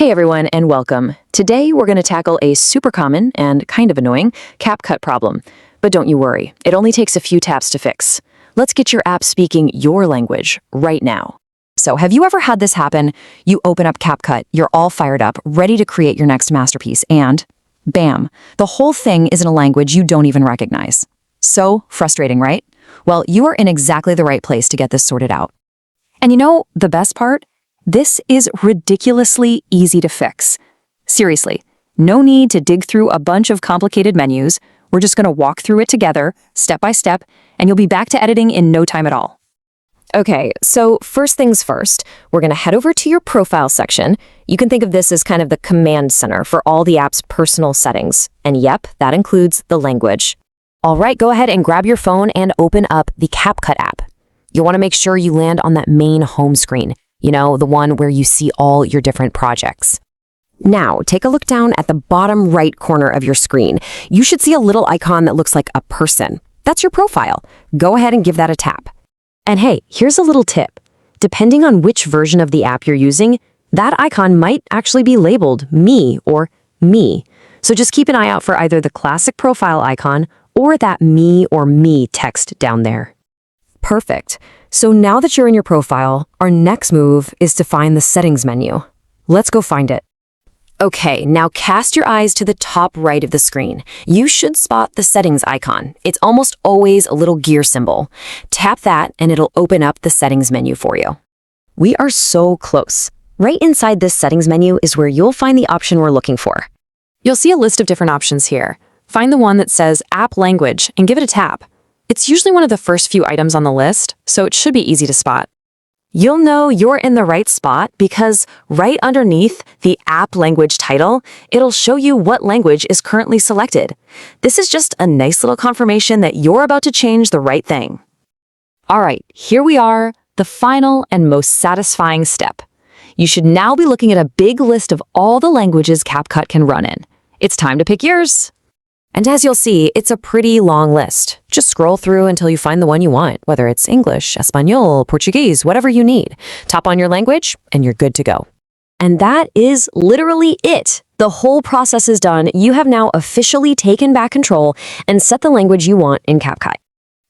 Hey everyone, and welcome. Today we're going to tackle a super common and kind of annoying CapCut problem. But don't you worry, it only takes a few taps to fix. Let's get your app speaking your language right now. So have you ever had this happen? You open up CapCut, you're all fired up, ready to create your next masterpiece, and bam, the whole thing is in a language you don't even recognize. So frustrating, right? Well, you are in exactly the right place to get this sorted out. And you know, the best part? This is ridiculously easy to fix. Seriously, no need to dig through a bunch of complicated menus. We're just going to walk through it together, step by step, and you'll be back to editing in no time at all. Okay, so first things first, we're going to head over to your profile section. You can think of this as kind of the command center for all the app's personal settings. And yep, that includes the language. All right, go ahead and grab your phone and open up the CapCut app. You'll want to make sure you land on that main home screen. You know, the one where you see all your different projects. Now, take a look down at the bottom right corner of your screen. You should see a little icon that looks like a person. That's your profile. Go ahead and give that a tap. And hey, here's a little tip. Depending on which version of the app you're using, that icon might actually be labeled me or me. So just keep an eye out for either the classic profile icon or that me or me text down there. Perfect. So now that you're in your profile, our next move is to find the settings menu. Let's go find it. Okay, now cast your eyes to the top right of the screen. You should spot the settings icon. It's almost always a little gear symbol. Tap that and it'll open up the settings menu for you. We are so close. Right inside this settings menu is where you'll find the option we're looking for. You'll see a list of different options here. Find the one that says App Language and give it a tap. It's usually one of the first few items on the list, so it should be easy to spot. You'll know you're in the right spot because right underneath the app language title, it'll show you what language is currently selected. This is just a nice little confirmation that you're about to change the right thing. All right, here we are, the final and most satisfying step. You should now be looking at a big list of all the languages CapCut can run in. It's time to pick yours. And as you'll see, it's a pretty long list. Just scroll through until you find the one you want, whether it's English, Espanol, Portuguese, whatever you need. Tap on your language, and you're good to go. And that is literally it. The whole process is done. You have now officially taken back control and set the language you want in CapCut.